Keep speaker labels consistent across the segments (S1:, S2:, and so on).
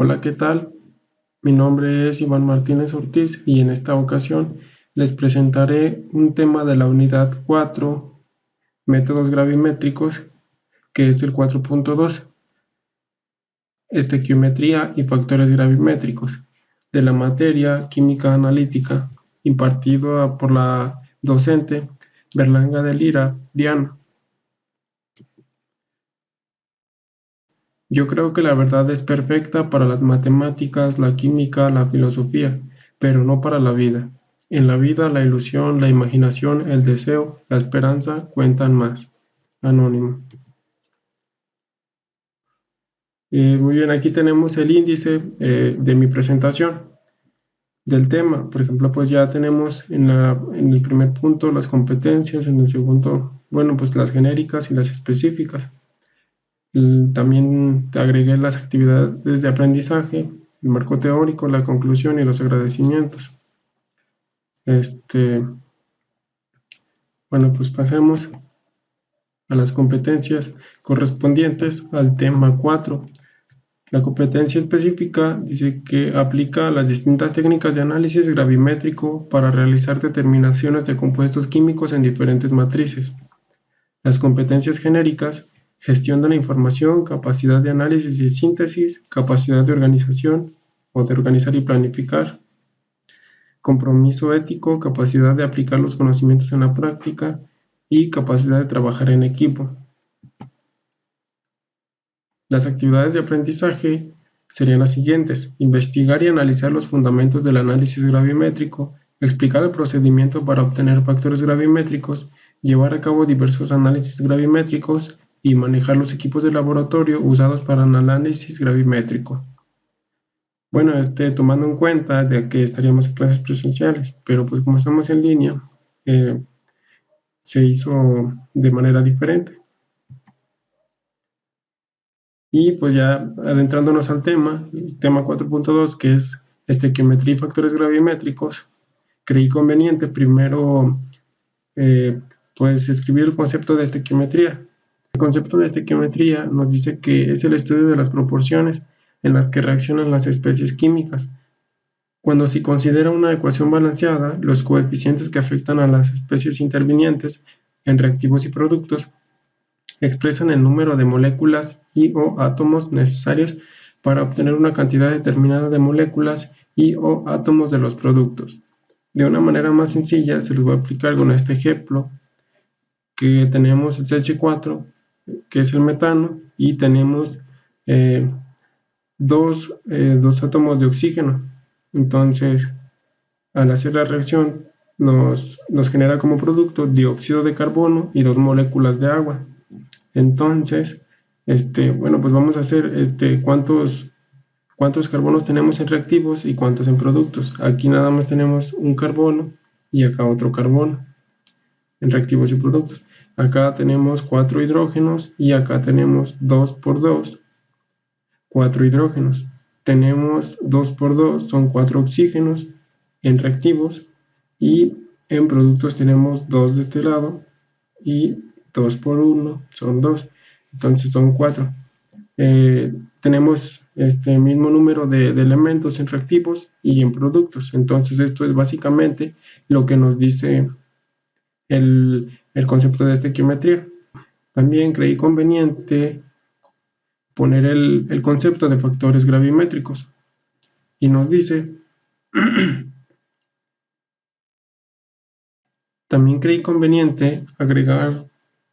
S1: Hola, ¿qué tal? Mi nombre es Iván Martínez Ortiz y en esta ocasión les presentaré un tema de la unidad 4, métodos gravimétricos, que es el 4.2, estequiometría y factores gravimétricos, de la materia química analítica, impartida por la docente Berlanga de Lira, Diana. Yo creo que la verdad es perfecta para las matemáticas, la química, la filosofía, pero no para la vida. En la vida la ilusión, la imaginación, el deseo, la esperanza cuentan más. Anónimo. Muy bien, aquí tenemos el índice de mi presentación del tema. Por ejemplo, pues ya tenemos en el primer punto las competencias, en el segundo, bueno, pues las genéricas y las específicas. También te agregué las actividades de aprendizaje, el marco teórico, la conclusión y los agradecimientos. Bueno, pues pasemos a las competencias correspondientes al tema 4. La competencia específica dice que aplica las distintas técnicas de análisis gravimétrico para realizar determinaciones de compuestos químicos en diferentes matrices. Las competencias genéricas: gestión de la información, capacidad de análisis y síntesis, capacidad de organización o de organizar y planificar, compromiso ético, capacidad de aplicar los conocimientos en la práctica y capacidad de trabajar en equipo. Las actividades de aprendizaje serían las siguientes: investigar y analizar los fundamentos del análisis gravimétrico, explicar el procedimiento para obtener factores gravimétricos, llevar a cabo diversos análisis gravimétricos y manejar los equipos de laboratorio usados para el análisis gravimétrico. Bueno, tomando en cuenta de que estaríamos en clases presenciales, pero pues como estamos en línea, se hizo de manera diferente. Y pues ya adentrándonos al tema, el tema 4.2, que es estequiometría y factores gravimétricos, creí conveniente primero pues escribir el concepto de estequiometría. El concepto de estequiometría nos dice que es el estudio de las proporciones en las que reaccionan las especies químicas. Cuando se considera una ecuación balanceada, los coeficientes que afectan a las especies intervinientes en reactivos y productos expresan el número de moléculas y/o átomos necesarios para obtener una cantidad determinada de moléculas y/o átomos de los productos. De una manera más sencilla, se los voy a aplicar con este ejemplo, que tenemos el CH4, que es el metano, y tenemos dos átomos de oxígeno. Entonces, al hacer la reacción, nos genera como producto dióxido de carbono y 2 moléculas de agua. Entonces, bueno, pues vamos a hacer cuántos carbonos tenemos en reactivos y cuántos en productos. Aquí nada más tenemos un carbono y acá otro carbono en reactivos y productos. Acá tenemos 4 hidrógenos y acá tenemos 2 por 2, 4 hidrógenos. Tenemos 2 por 2, son 4 oxígenos en reactivos, y en productos tenemos 2 de este lado y 2 por 1 son 2, entonces son 4. Tenemos este mismo número de elementos en reactivos y en productos. Entonces esto es básicamente lo que nos dice el concepto de estequiometría. También creí conveniente poner el concepto de factores gravimétricos, y nos dice también creí conveniente agregar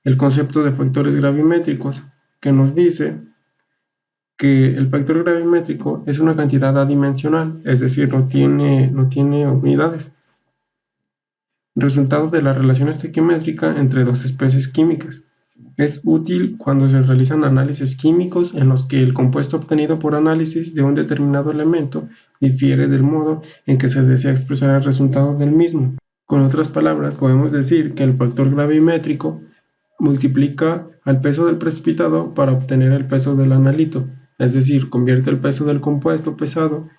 S1: el concepto de factores gravimétricos, que nos dice que el factor gravimétrico es una cantidad adimensional, es decir, no tiene unidades, resultado de la relación estequiométrica entre dos especies químicas. Es útil cuando se realizan análisis químicos en los que el compuesto obtenido por análisis de un determinado elemento difiere del modo en que se desea expresar el resultado del mismo. Con otras palabras, podemos decir que el factor gravimétrico multiplica al peso del precipitado para obtener el peso del analito, es decir, convierte el peso del compuesto pesado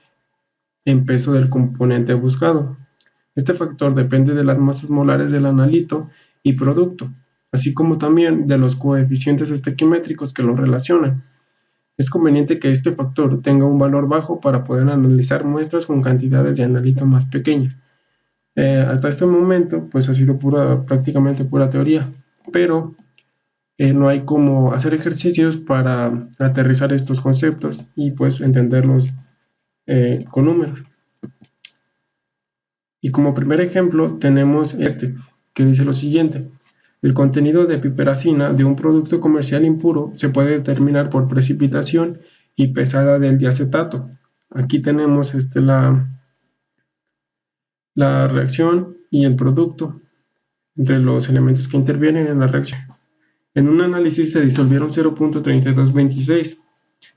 S1: en peso del componente buscado. Este factor depende de las masas molares del analito y producto, así como también de los coeficientes estequiométricos que lo relacionan. Es conveniente que este factor tenga un valor bajo para poder analizar muestras con cantidades de analito más pequeñas. Hasta este momento, pues ha sido prácticamente pura teoría, pero no hay cómo hacer ejercicios para aterrizar estos conceptos y pues entenderlos con números. Y como primer ejemplo tenemos este, que dice lo siguiente: el contenido de piperacina de un producto comercial impuro se puede determinar por precipitación y pesada del diacetato. Aquí tenemos la reacción y el producto entre los elementos que intervienen en la reacción. En un análisis se disolvieron 0.3226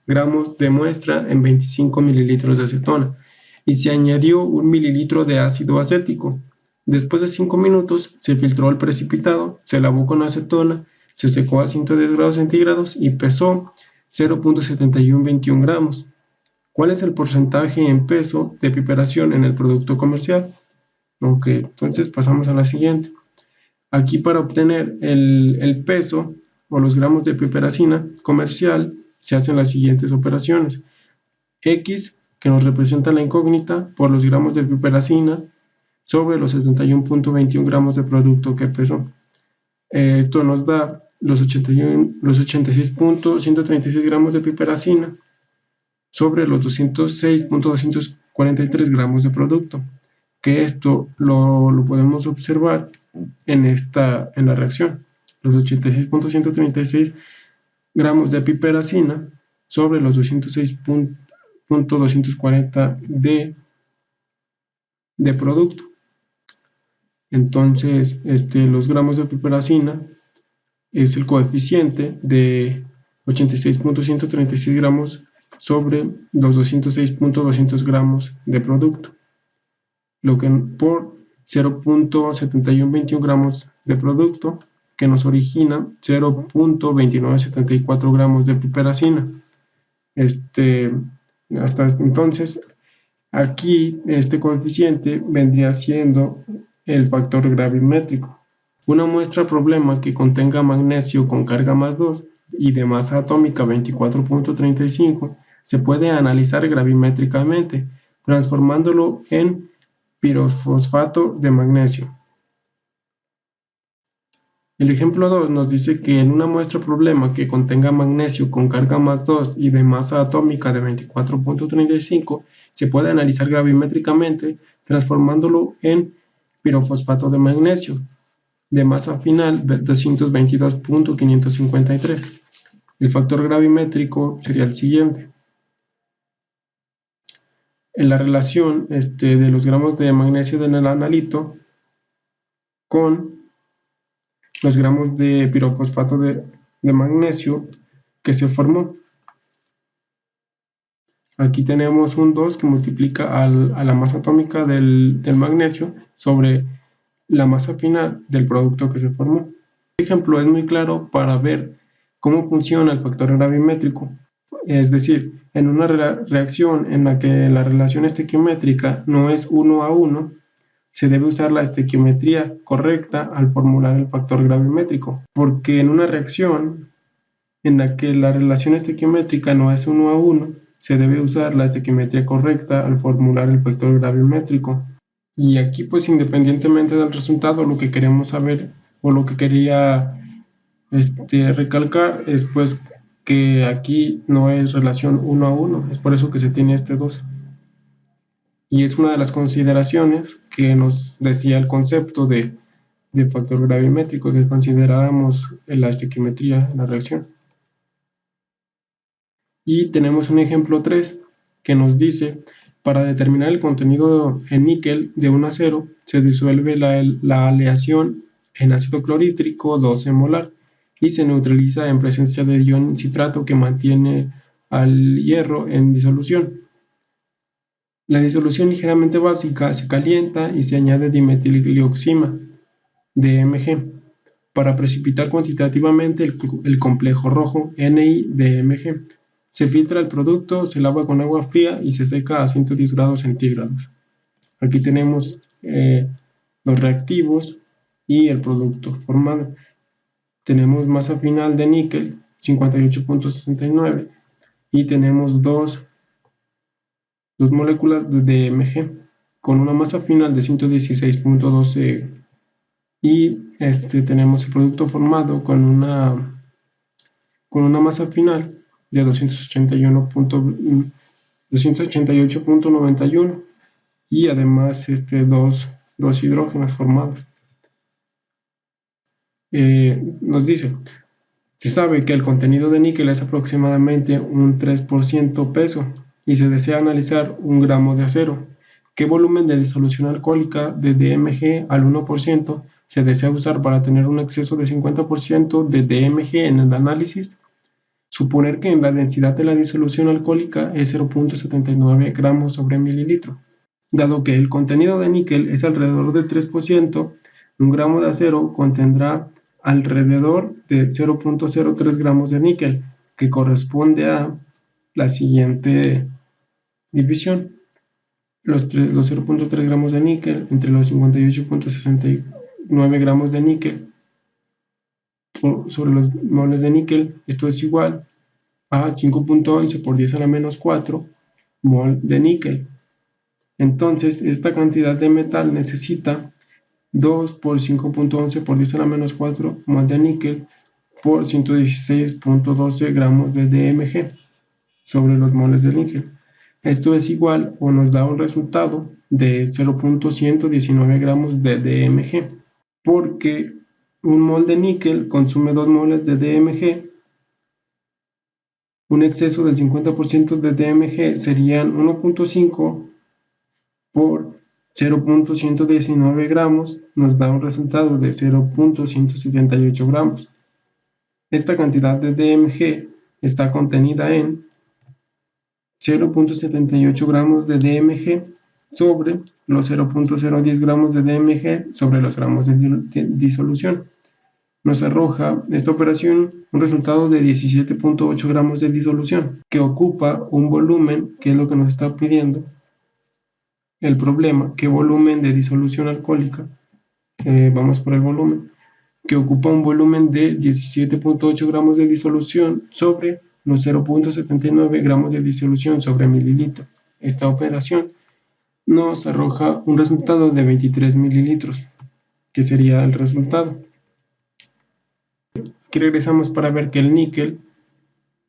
S1: gramos de muestra en 25 mililitros de acetona y se añadió 1 mililitro de ácido acético. Después de 5 minutos se filtró el precipitado, se lavó con acetona, se secó a 110 grados centígrados y pesó 0.7121 gramos. ¿Cuál es el porcentaje en peso de piperación en el producto comercial? Ok, entonces pasamos a la siguiente. Aquí, para obtener el peso o los gramos de piperacina comercial, se hacen las siguientes operaciones: X, que nos representa la incógnita, por los gramos de piperacina sobre los 71.21 gramos de producto que pesó. Esto nos da los 86.136 gramos de piperacina sobre los 206.243 gramos de producto, que esto lo podemos observar en la reacción. Los 86.136 gramos de piperacina sobre los 206.240 de producto. Entonces, los gramos de piperacina es el coeficiente de 86.136 gramos sobre los 206.200 gramos de producto, lo que por 0.7121 gramos de producto, que nos origina 0.2974 gramos de piperacina. Hasta entonces, aquí este coeficiente vendría siendo el factor gravimétrico. Una muestra problema que contenga magnesio con carga más 2 y de masa atómica 24.35 se puede analizar gravimétricamente, transformándolo en pirofosfato de magnesio. El ejemplo 2 nos dice que en una muestra problema que contenga magnesio con carga más 2 y de masa atómica de 24.35 se puede analizar gravimétricamente, transformándolo en pirofosfato de magnesio de masa final 222.553. El factor gravimétrico sería el siguiente: en la relación de los gramos de magnesio del analito con los gramos de pirofosfato de magnesio que se formó. Aquí tenemos un 2 que multiplica a la masa atómica del magnesio sobre la masa final del producto que se formó. Este ejemplo es muy claro para ver cómo funciona el factor gravimétrico. Es decir, en una reacción en la que la relación estequiométrica no es 1 a 1, se debe usar la estequiometría correcta al formular el factor gravimétrico, porque en una reacción en la que la relación estequiométrica no es 1 a 1, se debe usar la estequiometría correcta al formular el factor gravimétrico. Y aquí, pues, independientemente del resultado, lo que queremos saber o lo que quería recalcar es pues que aquí no es relación 1 a 1, es por eso que se tiene este 2. Y es una de las consideraciones que nos decía el concepto de factor gravimétrico, que consideráramos la estequiometría en la reacción. Y tenemos un ejemplo 3 que nos dice: para determinar el contenido en níquel de un acero, se disuelve la aleación en ácido clorhídrico 12 molar y se neutraliza en presencia de ion citrato que mantiene al hierro en disolución. La disolución ligeramente básica se calienta y se añade dimetilglioxima, DMG, para precipitar cuantitativamente el complejo rojo NiDMG. Se filtra el producto, se lava con agua fría y se seca a 110 grados centígrados. Aquí tenemos los reactivos y el producto formado. Tenemos masa final de níquel 58.69 y tenemos dos moléculas de DMG con una masa final de 116.12 y tenemos el producto formado con una masa final de 288.91 y además dos hidrógenos formados. Nos dice, se sabe que el contenido de níquel es aproximadamente un 3% peso y se desea analizar 1 gramo de acero. ¿Qué volumen de disolución alcohólica de DMG al 1% se desea usar para tener un exceso de 50% de DMG en el análisis? Suponer que la densidad de la disolución alcohólica es 0.79 gramos sobre mililitro. Dado que el contenido de níquel es alrededor del 3%, 1 gramo de acero contendrá alrededor de 0.03 gramos de níquel, que corresponde a la siguiente división. Los 0.3 gramos de níquel entre los 58.69 gramos de níquel sobre los moles de níquel. Esto es igual a 5.11 por 10 a la menos 4 mol de níquel. Entonces, esta cantidad de metal necesita 2 por 5.11 por 10 a la menos 4 mol de níquel por 116.12 gramos de DMG sobre los moles de níquel. Esto es igual o nos da un resultado de 0.119 gramos de DMG, porque un mol de níquel consume 2 moles de DMG. Un exceso del 50% de DMG serían 1.5 por 0.119 gramos, nos da un resultado de 0.178 gramos. Esta cantidad de DMG está contenida en 0.78 gramos de DMG sobre los 0.010 gramos de DMG sobre los gramos de disolución. Nos arroja esta operación un resultado de 17.8 gramos de disolución, que ocupa un volumen, que es lo que nos está pidiendo el problema, qué volumen de disolución alcohólica, vamos por el volumen, que ocupa un volumen de 17.8 gramos de disolución sobre los 0.79 gramos de disolución sobre mililitro. Esta operación nos arroja un resultado de 23 mililitros, que sería el resultado. Aquí regresamos para ver que el níquel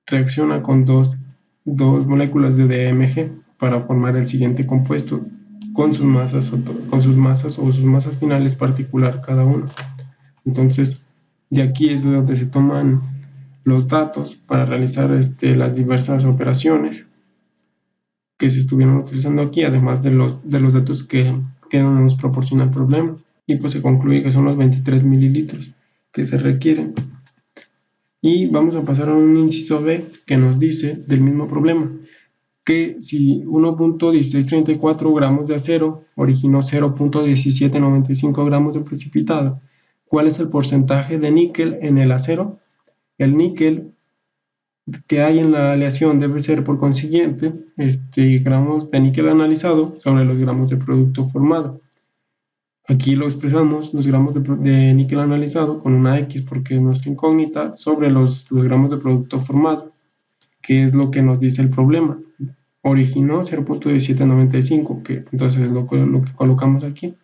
S1: reacciona con dos moléculas de DMG para formar el siguiente compuesto con sus masas o sus masas finales particular cada uno. Entonces, de aquí es de donde se toman los datos para realizar las diversas operaciones que se estuvieron utilizando aquí, además de los datos que nos proporciona el problema. Y pues se concluye que son los 23 mililitros que se requieren. Y vamos a pasar a un inciso B que nos dice del mismo problema, que si 1.1634 gramos de acero originó 0.1795 gramos de precipitado, ¿cuál es el porcentaje de níquel en el acero? El níquel que hay en la aleación debe ser, por consiguiente, gramos de níquel analizado sobre los gramos de producto formado. Aquí lo expresamos, los gramos de níquel analizado, con una X porque es nuestra incógnita, sobre los gramos de producto formado, que es lo que nos dice el problema. Originó 0.1795, que entonces es lo que colocamos aquí.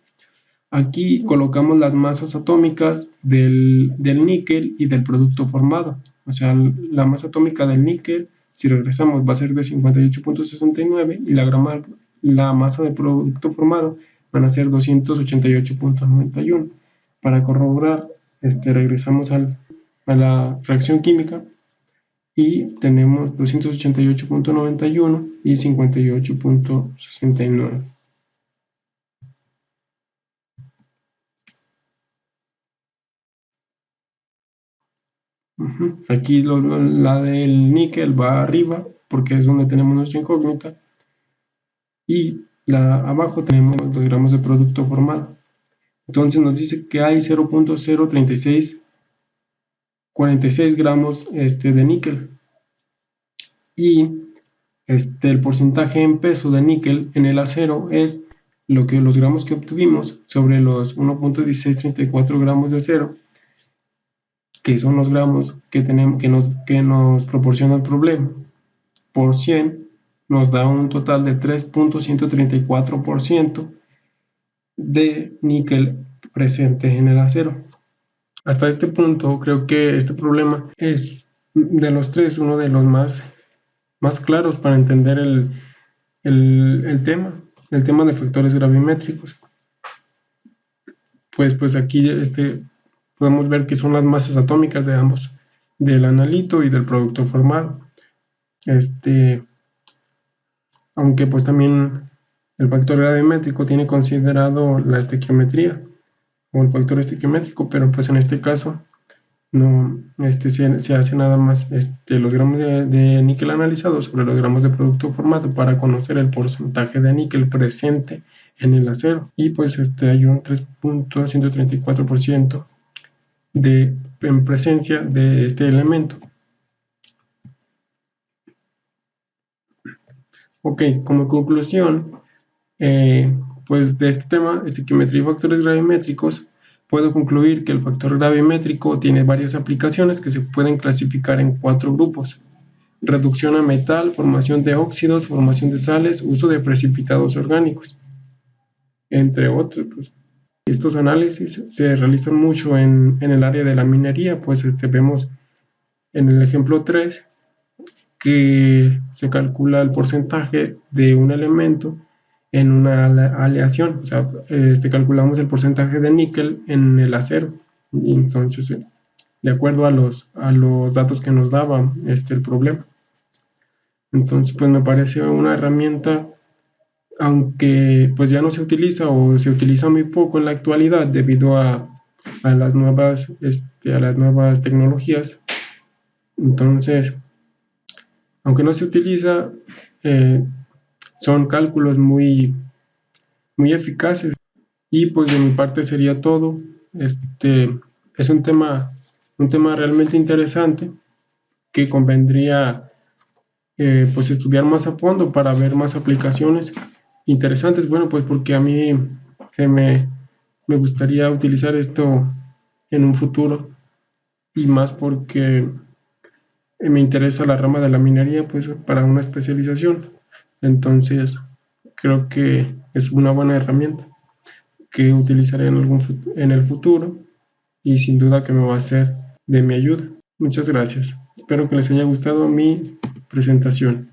S1: Aquí colocamos las masas atómicas del níquel y del producto formado. O sea, la masa atómica del níquel, si regresamos, va a ser de 58.69 y la masa del producto formado van a ser 288.91. Para corroborar, regresamos a la reacción química y tenemos 288.91 y 58.69. Aquí la del níquel va arriba porque es donde tenemos nuestra incógnita y abajo tenemos los gramos de producto formado. Entonces nos dice que hay 0.03646 gramos de níquel y el porcentaje en peso de níquel en el acero es los gramos que obtuvimos sobre los 1.1634 gramos de acero, que son los gramos que nos proporciona el problema. por 100 nos da un total de 3.134% de níquel presente en el acero. Hasta este punto creo que este problema es de los tres uno de los más claros para entender el tema de factores gravimétricos. Pues aquí podemos ver que son las masas atómicas de ambos, del analito y del producto formado. Aunque pues también el factor gravimétrico tiene considerado la estequiometría o el factor estequiométrico, pero pues en este caso no se hace nada más los gramos de níquel analizados sobre los gramos de producto formado para conocer el porcentaje de níquel presente en el acero, y pues hay un 3.134% en presencia de este elemento. Ok, como conclusión, pues de este tema, estequiometría y factores gravimétricos, puedo concluir que el factor gravimétrico tiene varias aplicaciones que se pueden clasificar en 4 grupos: reducción a metal, formación de óxidos, formación de sales, uso de precipitados orgánicos, entre otros. Pues. Estos análisis se realizan mucho en el área de la minería, pues vemos en el ejemplo 3 que se calcula el porcentaje de un elemento en una aleación, o sea, calculamos el porcentaje de níquel en el acero, y entonces, de acuerdo a los datos que nos daba el problema. Entonces, pues me parece una herramienta, aunque pues ya no se utiliza o se utiliza muy poco en la actualidad debido a las nuevas tecnologías. Entonces, aunque no se utiliza, son cálculos muy eficaces. Y pues de mi parte sería todo. Es un tema realmente interesante que convendría pues estudiar más a fondo para ver más aplicaciones interesantes. Bueno, pues porque a mí me gustaría utilizar esto en un futuro, y más porque me interesa la rama de la minería, pues para una especialización. Entonces, creo que es una buena herramienta que utilizaré en el futuro, y sin duda que me va a ser de mi ayuda. Muchas gracias. Espero que les haya gustado mi presentación.